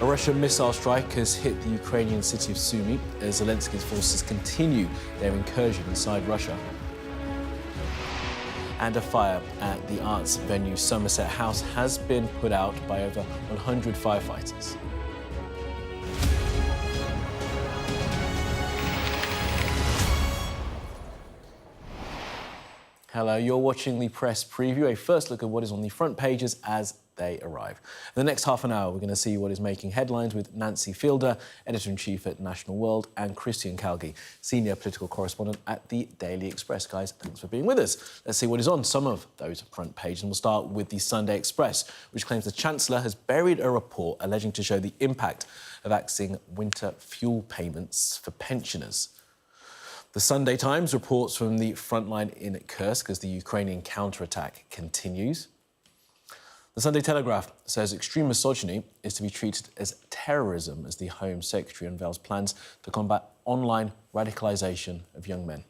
A Russian missile strike has hit the Ukrainian city of Sumy as Zelensky's forces continue their incursion inside Russia. And a fire at the arts venue Somerset House has been put out by over 100 firefighters. Hello, you're watching the press preview, a first look at what is on the front pages as they arrive. In the next half an hour, we're going to see what is making headlines with Nancy Fielder, Editor-in-Chief at National World, and Christian Calgie, Senior Political Correspondent at the Daily Express. Guys, thanks for being with us. Let's see what is on some of those front pages, and we'll start with the Sunday Express, which claims the Chancellor has buried a report alleging to show the impact of axing winter fuel payments for pensioners. The Sunday Times reports from the front line in Kursk as the Ukrainian counterattack continues. The Sunday Telegraph says extreme misogyny is to be treated as terrorism as the Home Secretary unveils plans to combat online radicalisation of young men.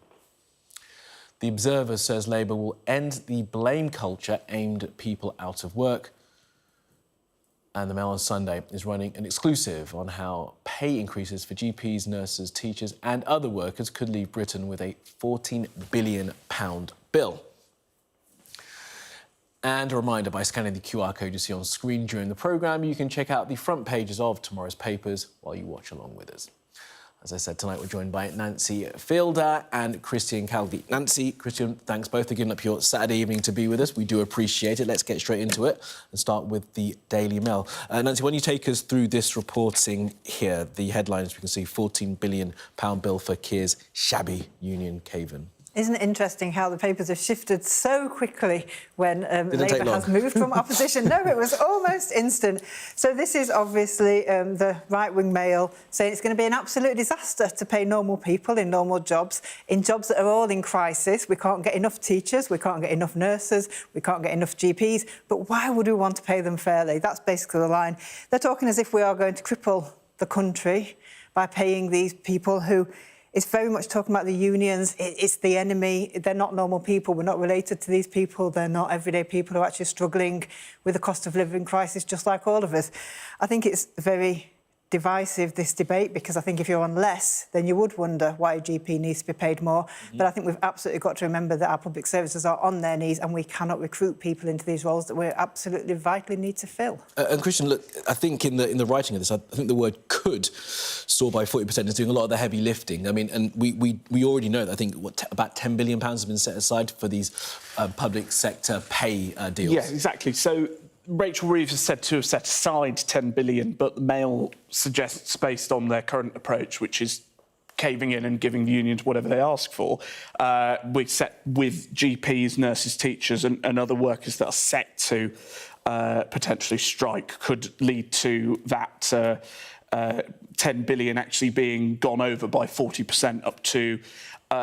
The Observer says Labour will end the blame culture aimed at people out of work. And the Mail on Sunday is running an exclusive on how pay increases for GPs, nurses, teachers and other workers could leave Britain with a £14 billion bill. And a reminder, by scanning the QR code you see on screen during the programme, you can check out the front pages of tomorrow's papers while you watch along with us. As I said, tonight we're joined by Nancy Fielder and Christian Calgie. Nancy, Christian, thanks both for giving up your Saturday evening to be with us. We do appreciate it. Let's get straight into it and start with the Daily Mail. Nancy, when you take us through this reporting here, the headlines we can see, £14 billion bill for Keir's shabby union cave-in. Isn't it interesting how the papers have shifted so quickly when Labour has moved from opposition? No, it was almost instant. So this is obviously the right-wing Mail saying it's going to be an absolute disaster to pay normal people in normal jobs, in jobs that are all in crisis. We can't get enough teachers, we can't get enough nurses, we can't get enough GPs, but why would we want to pay them fairly? That's basically the line. They're talking as if we are going to cripple the country by paying these people who... It's very much talking about the unions. It's the enemy. They're not normal people. We're not related to these people. They're not everyday people who are actually struggling with the cost of living crisis, just like all of us. I think it's very divisive, this debate, because I think if you're on less, then you would wonder why a GP needs to be paid more. But I think we've absolutely got to remember that our public services are on their knees and we cannot recruit people into these roles that we absolutely vitally need to fill. And Christian, look, I think in the writing of this, I think the word could soar by 40% is doing a lot of the heavy lifting. I mean, and we already know that I think about £10 billion has been set aside for these public sector pay deals. Yeah, exactly. So Rachel Reeves is said to have set aside £10 billion, but the Mail suggests, based on their current approach, which is caving in and giving the unions whatever they ask for, we set with GPs, nurses, teachers and other workers that are set to potentially strike, could lead to that 10 billion actually being gone over by 40%, up to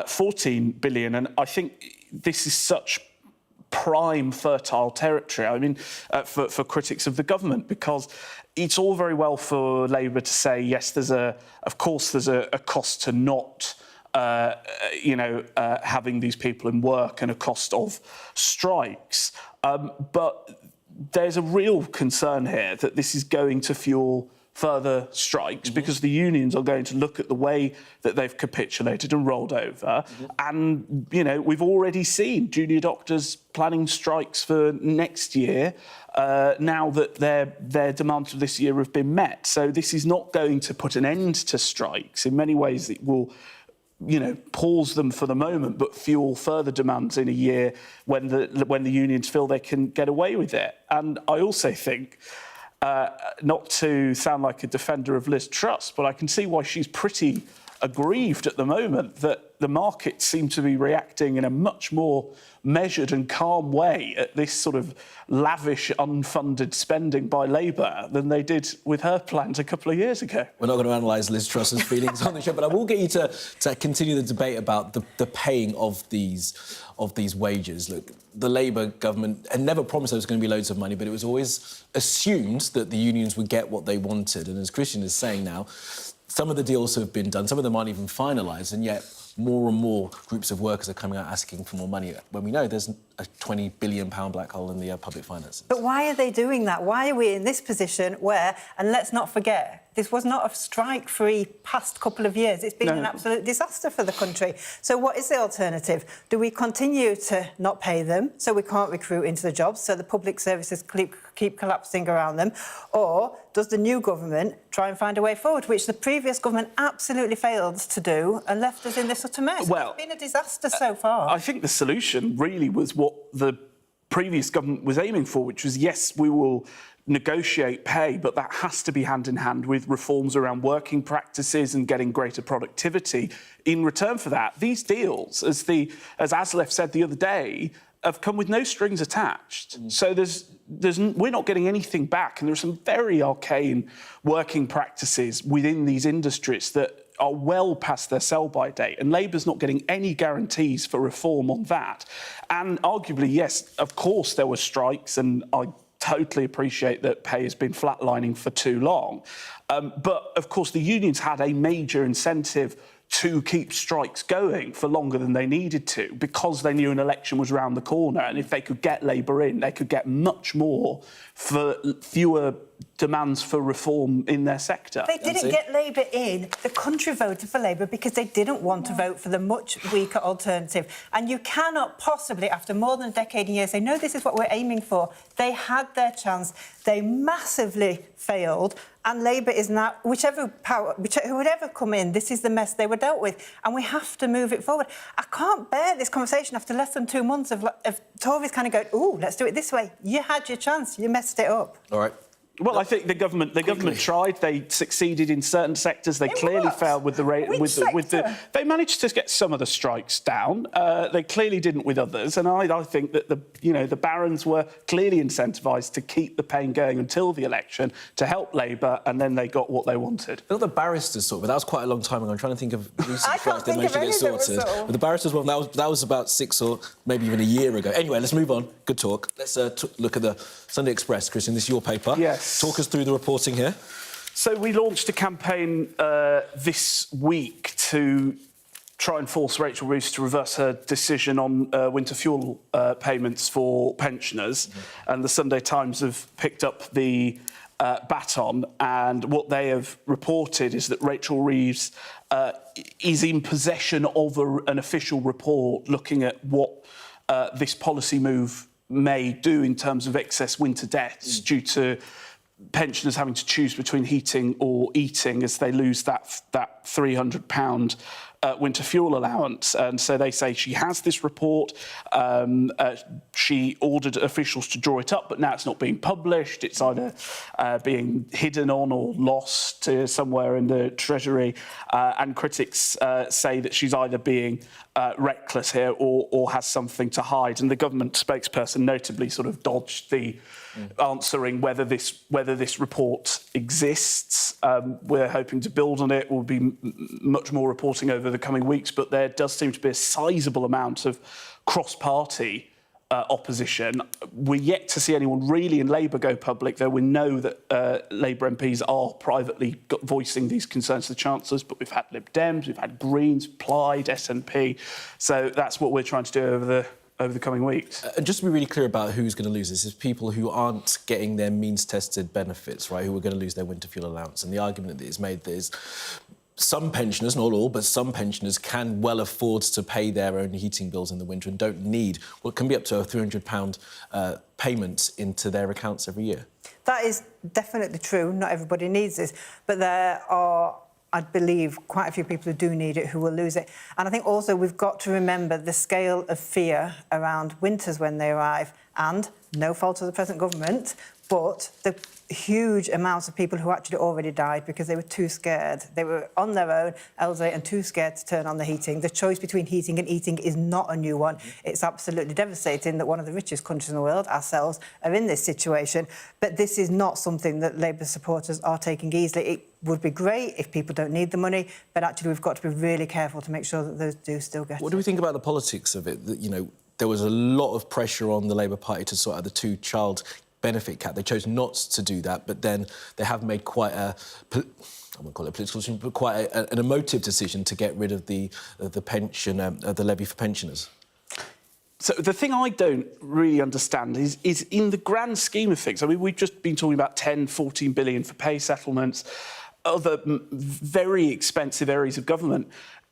14 billion. And I think this is such prime fertile territory, I mean, for critics of the government, because it's all very well for Labour to say, yes, of course there's a cost to not having these people in work and a cost of strikes, but there's a real concern here that this is going to fuel further strikes, because the unions are going to look at the way that they've capitulated and rolled over. And, we've already seen junior doctors planning strikes for next year, now that their demands for this year have been met. So this is not going to put an end to strikes. In many ways, it will pause them for the moment, but fuel further demands in a year when the unions feel they can get away with it. And I also think, not to sound like a defender of Liz Truss, but I can see why she's pretty aggrieved at the moment that the markets seem to be reacting in a much more measured and calm way at this sort of lavish, unfunded spending by Labour than they did with her plans a couple of years ago. We're not going to analyse Liz Truss's feelings on the show, but I will get you to continue the debate about the paying of these wages. Look, the Labour government had never promised there was going to be loads of money, but it was always assumed that the unions would get what they wanted. And as Christian is saying now, some of the deals have been done, some of them aren't even finalised, and yet more and more groups of workers are coming out asking for more money, when we know there's a £20 billion black hole in the public finances. But why are they doing that? Why are we in this position where, and let's not forget, this was not a strike-free past couple of years. It's been an absolute disaster for the country. So what is the alternative? Do we continue to not pay them so we can't recruit into the jobs, so the public services keep collapsing around them? Or does the new government try and find a way forward, which the previous government absolutely failed to do and left us in this utter mess? Well, it's been a disaster so far. I think the solution really was what the previous government was aiming for, which was, yes, we will negotiate pay, but that has to be hand in hand with reforms around working practices and getting greater productivity. In return for that, these deals, as Aslef said the other day, have come with no strings attached. So we're not getting anything back, and there are some very arcane working practices within these industries that are well past their sell-by date, and Labour's not getting any guarantees for reform on that. And arguably, yes, of course there were strikes, and I totally appreciate that pay has been flatlining for too long. But, of course, the unions had a major incentive to keep strikes going for longer than they needed to because they knew an election was round the corner, and if they could get Labour in, they could get much more for fewer demands for reform in their sector. They didn't get Labour in. The country voted for Labour because they didn't want to vote for the much weaker alternative. And you cannot possibly, after more than a decade and years, say, no, this is what we're aiming for. They had their chance. They massively failed. And Labour is now, whoever come in, this is the mess they were dealt with. And we have to move it forward. I can't bear this conversation after less than 2 months of Tories kind of going, ooh, let's do it this way. You had your chance. You messed it up. All right. Well, I think the government tried. They succeeded in certain sectors. They clearly failed with the. They managed to get some of the strikes down. They clearly didn't with others. And I think that the barons were clearly incentivised to keep the pain going until the election to help Labour, and then they got what they wanted. Not the barristers sorted, but that was quite a long time ago. I'm trying to think of recent strikes that managed to get sorted. But the barristers one, that was about 6 or maybe even a year ago. Anyway, let's move on. Good talk. Let's look at the Sunday Express, Christian. This is your paper. Yes. Talk us through the reporting here. So we launched a campaign this week to try and force Rachel Reeves to reverse her decision on winter fuel payments for pensioners. Mm-hmm. And the Sunday Times have picked up the baton, and what they have reported is that Rachel Reeves is in possession of an official report looking at what this policy move may do in terms of excess winter deaths due to pensioners having to choose between heating or eating as they lose that £300 winter fuel allowance. And so they say she has this report. She ordered officials to draw it up, but now it's not being published. It's either being hidden on or lost somewhere in the Treasury. And critics say that she's either being reckless here or has something to hide. And the government spokesperson notably sort of dodged the answering whether this report exists. We're hoping to build on it. We'll be much more reporting over the coming weeks, but there does seem to be a sizable amount of cross-party opposition. We're yet to see anyone really in Labour go public, though we know that Labour MPs are privately voicing these concerns to the Chancellors, but we've had Lib Dems, we've had Greens, Plaid, SNP. So that's what we're trying to do over the coming weeks. And just to be really clear about who's going to lose this, is people who aren't getting their means-tested benefits, right, who are going to lose their winter fuel allowance. And the argument that is made that is some pensioners, not all, but some pensioners can well afford to pay their own heating bills in the winter and don't need what can be up to a £300 payment into their accounts every year. That is definitely true. Not everybody needs this, but there are, I believe, quite a few people who do need it who will lose it. And I think also we've got to remember the scale of fear around winters when they arrive, and no fault of the present government, but the huge amounts of people who actually already died because they were too scared. They were on their own, elderly, and too scared to turn on the heating. The choice between heating and eating is not a new one. It's absolutely devastating that one of the richest countries in the world, ourselves, are in this situation. But this is not something that Labour supporters are taking easily. It would be great if people don't need the money, but actually we've got to be really careful to make sure that those do still get it. What do we think about the politics of it? That, you know, there was a lot of pressure on the Labour Party to sort out the two-child benefit cap. They chose not to do that, but then they have made quite I won't call it a political decision, but quite an emotive decision to get rid of the pension, the levy for pensioners. So the thing I don't really understand is in the grand scheme of things, I mean, we've just been talking about 10, 14 billion for pay settlements, other very expensive areas of government.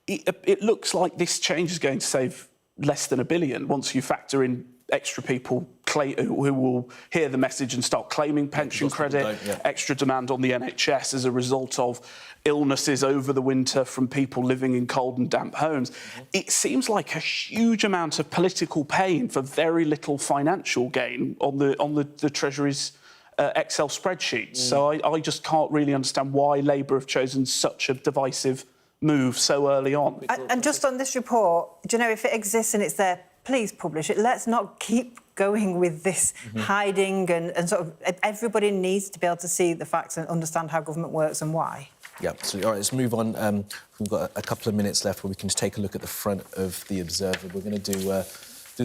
It looks like this change is going to save less than $1 billion once you factor in extra people who will hear the message and start claiming pension credit, extra demand on the NHS as a result of illnesses over the winter from people living in cold and damp homes. It seems like a huge amount of political pain for very little financial gain on the Treasury's Excel spreadsheets. So I just can't really understand why Labour have chosen such a divisive move so early on. And just on this report, do you know, if it exists and it's there, please publish it. Let's not keep going with this hiding and sort of... Everybody needs to be able to see the facts and understand how government works and why. Yeah, absolutely. All right, let's move on. We've got a couple of minutes left where we can just take a look at the front of the Observer. We're going to do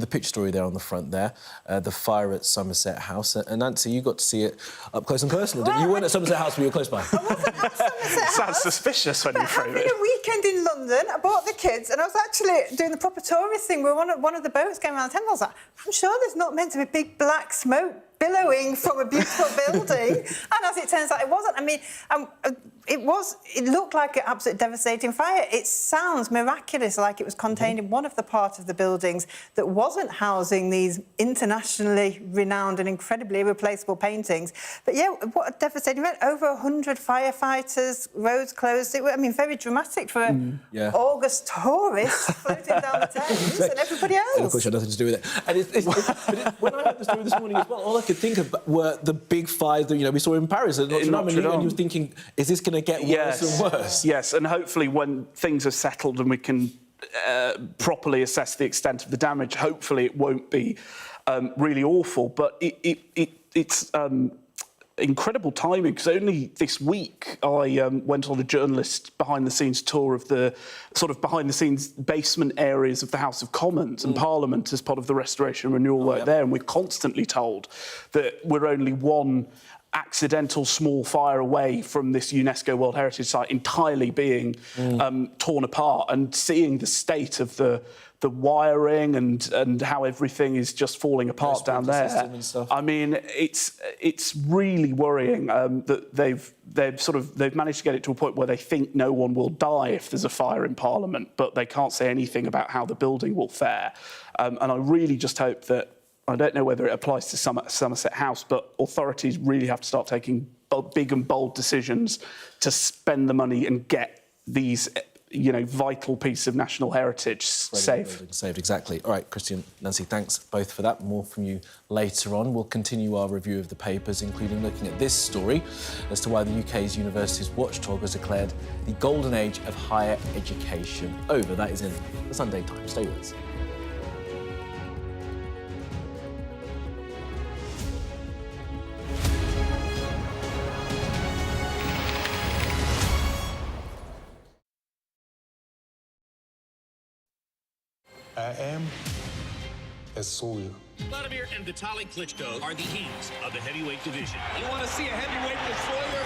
the picture story there on the front there, the fire at Somerset House. And Nancy, you got to see it up close and personal, didn't you? You weren't at Somerset House, but you were close by. I wasn't at Somerset House. Sounds suspicious when you frame it. Having a weekend in London, I brought the kids, and I was actually doing the proper tourist thing where one of the boats came around the Thames. I was like, I'm sure there's not meant to be big black smoke billowing from a beautiful building. And as it turns out, it wasn't. I mean, it looked like an absolutely devastating fire. It sounds miraculous, like it was contained in one of the parts of the buildings that wasn't housing these internationally renowned and incredibly irreplaceable paintings. But yeah, what a devastating event. Over 100 firefighters, roads closed. I mean, very dramatic for an August tourist floating down the Thames and everybody else. And of course, it had nothing to do with it. And when I heard the story this morning as well, all I could think of were the big fires that, we saw in Paris at Notre Dame, and you were thinking, is this going to get worse and worse? Yes, and hopefully when things are settled and we can properly assess the extent of the damage, hopefully it won't be really awful. But it's incredible timing, because only this week I went on a journalist behind-the-scenes tour of the sort of behind-the-scenes basement areas of the House of Commons and Parliament as part of the restoration and renewal work there, and we're constantly told that we're only one accidental small fire away from this UNESCO World Heritage Site entirely being torn apart, and seeing the state of the wiring and how everything is just falling apart down there. I mean, it's really worrying that they've managed to get it to a point where they think no one will die if there's a fire in Parliament, but they can't say anything about how the building will fare. And I really just hope that, I don't know whether it applies to Somerset House, but authorities really have to start taking big and bold decisions to spend the money and get these vital piece of national heritage saved, exactly. All right, Christian, Nancy, thanks both for that. More from you later on. We'll continue our review of the papers, including looking at this story as to why the UK's Universities Watchdog has declared the golden age of higher education over. That is in the Sunday Times. Stay with us. I am a soldier. Vladimir and Vitaly Klitschko are the kings of the heavyweight division. You want to see a heavyweight destroyer?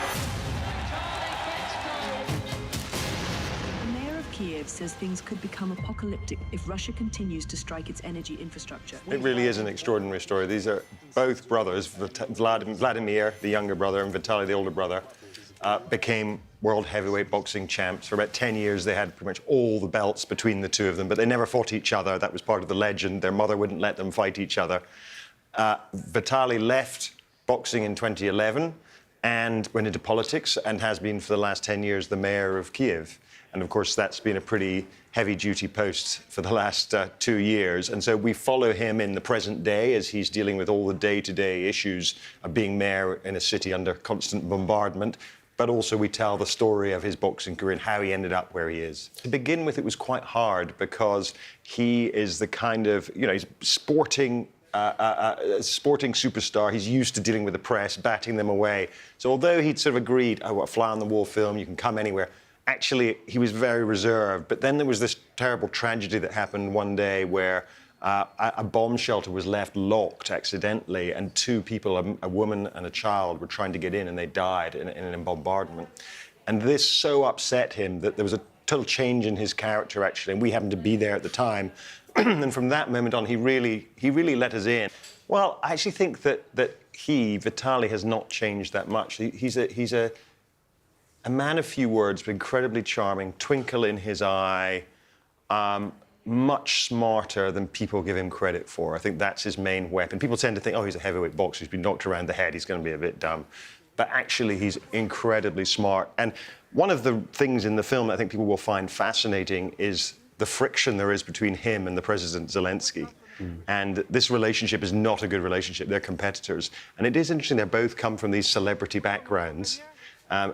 The mayor of Kiev says things could become apocalyptic if Russia continues to strike its energy infrastructure. It really is an extraordinary story. These are both brothers, Vladimir, the younger brother, and Vitaly, the older brother, became world heavyweight boxing champs. For about 10 years, they had pretty much all the belts between the two of them, but they never fought each other. That was part of the legend. Their mother wouldn't let them fight each other. Vitaly left boxing in 2011 and went into politics, and has been for the last 10 years the mayor of Kiev. And of course, that's been a pretty heavy-duty post for the last 2 years. And so we follow him in the present day as he's dealing with all the day-to-day issues of being mayor in a city under constant bombardment. But also we tell the story of his boxing career and how he ended up where he is. To begin with, it was quite hard because he is the kind of, he's sporting superstar. He's used to dealing with the press, batting them away. So although he'd sort of agreed, oh, what a fly-on-the-wall film, you can come anywhere, actually, he was very reserved. But then there was this terrible tragedy that happened one day where a bomb shelter was left locked accidentally, and two people, a woman and a child, were trying to get in, and they died in a bombardment. And this so upset him that there was a total change in his character, actually, and we happened to be there at the time. And from that moment on, he really let us in. Well, I actually think that Vitaly has not changed that much. He's a man of few words, but incredibly charming, twinkle in his eye, much smarter than people give him credit for. I think that's his main weapon. People tend to think, oh, he's a heavyweight boxer, he's been knocked around the head, he's going to be a bit dumb. But actually, he's incredibly smart. And one of the things in the film that I think people will find fascinating is the friction there is between him and the President Zelensky. And this relationship is not a good relationship. They're competitors. And it is interesting, they both come from these celebrity backgrounds.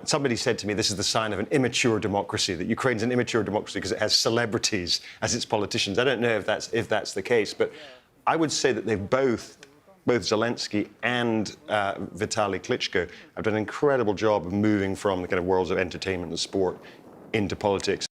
Somebody said to me, this is the sign of an immature democracy, that Ukraine's an immature democracy because it has celebrities as its politicians. I don't know if that's the case, but I would say that they've both Zelensky and Vitaly Klitschko have done an incredible job of moving from the kind of worlds of entertainment and sport into politics.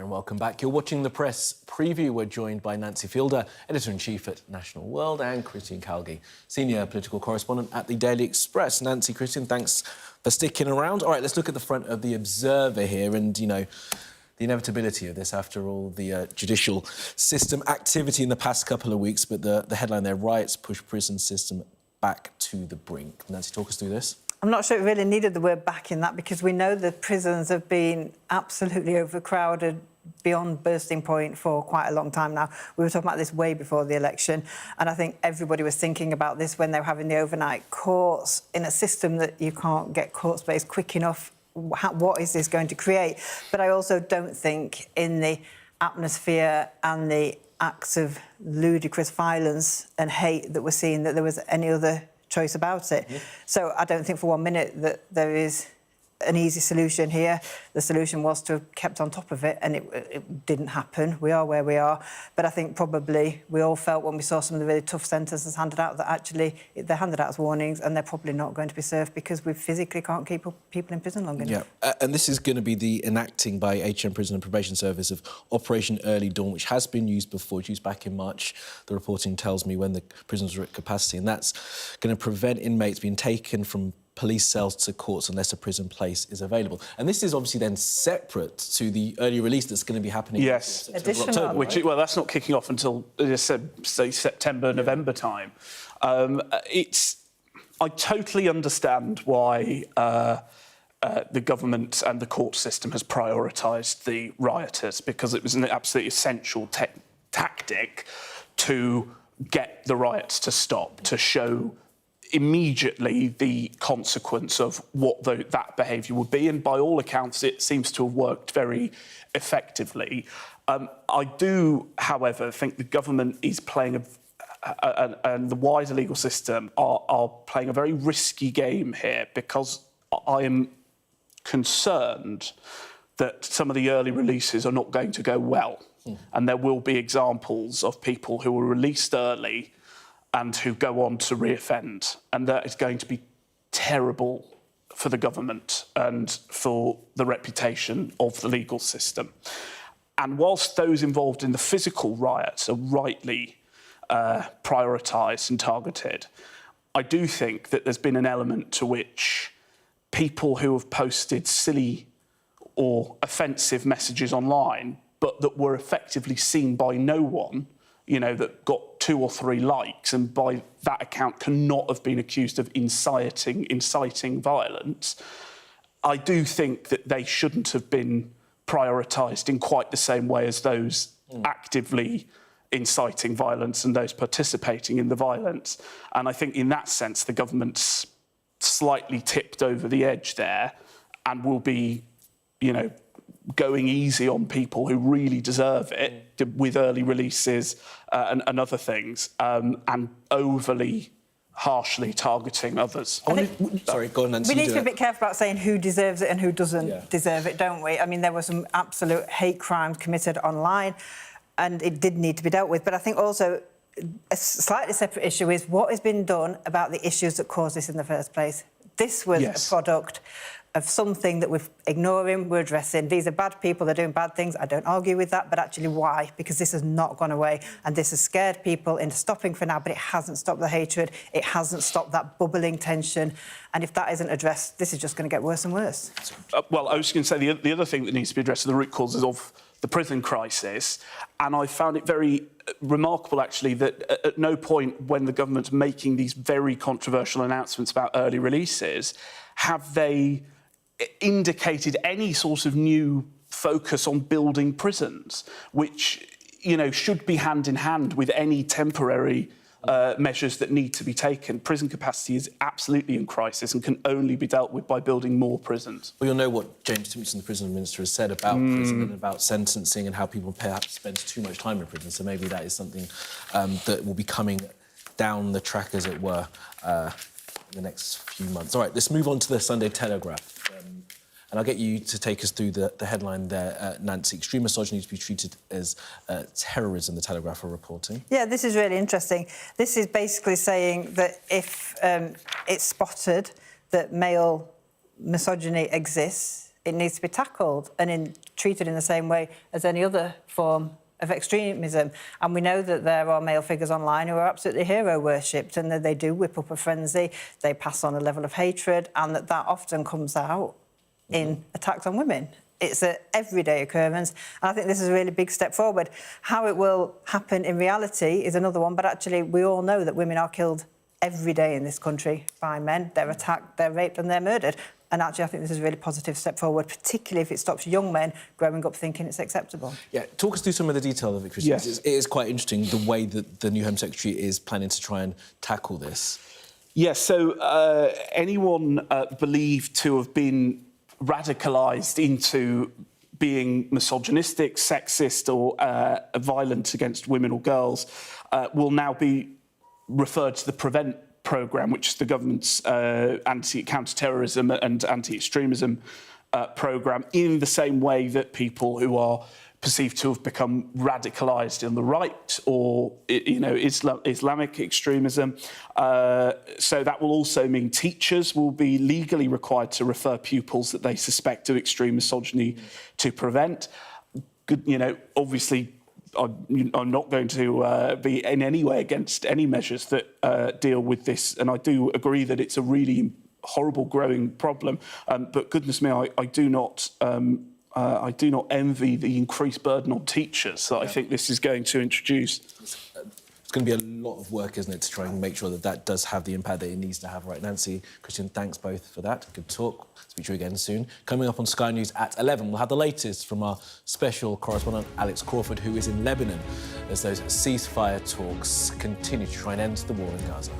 Welcome back. You're watching the press preview. We're joined by Nancy Fielder, Editor-in-Chief at National World, and Christian Calgie, Senior Political Correspondent at the Daily Express. Nancy, Christian, thanks for sticking around. All right, let's look at the front of the Observer here and, you know, the inevitability of this after all the judicial system activity in the past couple of weeks. But the headline there, riots push prison system back to the brink. Nancy, talk us through this. I'm not sure it really needed the word back in that, because we know the prisons have been absolutely overcrowded beyond bursting point for quite a long time now. We were talking about this way before the election, and I think everybody was thinking about this when they were having the overnight courts in a system that you can't get court space quick enough. What is this going to create? But I also don't think in the atmosphere and the acts of ludicrous violence and hate that we're seeing that there was any other choice about it. Yeah. So I don't think for 1 minute that there is an easy solution here. The solution was to have kept on top of it, and it didn't happen. We are where we are. But I think probably we all felt when we saw some of the really tough sentences handed out that actually they're handed out as warnings, and they're probably not going to be served because we physically can't keep people in prison long enough. Yeah, and this is going to be the enacting by HM Prison and Probation Service of Operation Early Dawn, which has been used before. It's used back in March, the reporting tells me, when the prisons were at capacity, and that's going to prevent inmates being taken from police cells to courts unless a prison place is available. And this is obviously then separate to the early release that's going to be happening. Yes, October, which, well, that's not kicking off until, say, September, November time. I totally understand why the government and the court system has prioritised the rioters, because it was an absolutely essential tactic to get the riots to stop, to show immediately the consequence of what that behaviour would be, and by all accounts it seems to have worked very effectively. I do, however, think the government is playing and the wider legal system are playing a very risky game here, because I am concerned that some of the early releases are not going to go well. And there will be examples of people who were released early and who go on to reoffend. And that is going to be terrible for the government and for the reputation of the legal system. And whilst those involved in the physical riots are rightly prioritised and targeted, I do think that there's been an element to which people who have posted silly or offensive messages online, but that were effectively seen by no one, you know, that got 2 or 3 likes, and by that account cannot have been accused of inciting violence, I do think that they shouldn't have been prioritised in quite the same way as those actively inciting violence and those participating in the violence. And I think in that sense, the government's slightly tipped over the edge there and will be, going easy on people who really deserve it with early releases and other things, and overly harshly targeting others. Sorry, go on, Nancy. We need to be a bit careful about saying who deserves it and who doesn't deserve it, don't we? I mean, there were some absolute hate crimes committed online, and it did need to be dealt with. But I think also a slightly separate issue is what has been done about the issues that caused this in the first place. This was a product of something that we're ignoring, we're addressing. These are bad people, they're doing bad things. I don't argue with that, but actually why? Because this has not gone away, and this has scared people into stopping for now, but it hasn't stopped the hatred, it hasn't stopped that bubbling tension, and if that isn't addressed, this is just going to get worse and worse. Well, I was going to say the other thing that needs to be addressed are the root causes of the prison crisis, and I found it very remarkable, actually, that at no point when the government's making these very controversial announcements about early releases have they indicated any sort of new focus on building prisons, which, should be hand in hand with any temporary measures that need to be taken. Prison capacity is absolutely in crisis and can only be dealt with by building more prisons. Well, you'll know what James Timotson, the prison minister, has said about prison and about sentencing and how people perhaps spend too much time in prison. So maybe that is something that will be coming down the track, as it were, in the next few months. All right, let's move on to the Sunday Telegraph. And I'll get you to take us through the headline there, Nancy. Extreme misogyny to be treated as terrorism, the Telegraph are reporting. Yeah, this is really interesting. This is basically saying that if it's spotted that male misogyny exists, it needs to be tackled and treated in the same way as any other form of extremism. And we know that there are male figures online who are absolutely hero-worshipped, and that they do whip up a frenzy, they pass on a level of hatred, and that often comes out in attacks on women. It's an everyday occurrence, and I think this is a really big step forward. How it will happen in reality is another one, but actually we all know that women are killed every day in this country by men. They're attacked, they're raped and they're murdered. And actually I think this is a really positive step forward, particularly if it stops young men growing up thinking it's acceptable. Yeah, talk us through some of the detail of it, Christian. Yes. It is quite interesting the way that the new Home Secretary is planning to try and tackle this. Yes, so anyone believed to have been radicalised into being misogynistic, sexist or violent against women or girls will now be referred to the PREVENT programme, which is the government's counter-terrorism and anti-extremism programme, in the same way that people who are perceived to have become radicalised on the right or, Islamic extremism. So that will also mean teachers will be legally required to refer pupils that they suspect of extreme misogyny to PREVENT. Obviously, I'm not going to be in any way against any measures that deal with this, and I do agree that it's a really horrible growing problem. But goodness me, I do not envy the increased burden on teachers that I think this is going to introduce. It's going to be a lot of work, isn't it, to try and make sure that does have the impact that it needs to have. Right, Nancy, Christian, thanks both for that. Good talk. Speak to you again soon. Coming up on Sky News at 11, we'll have the latest from our special correspondent, Alex Crawford, who is in Lebanon, as those ceasefire talks continue to try and end the war in Gaza.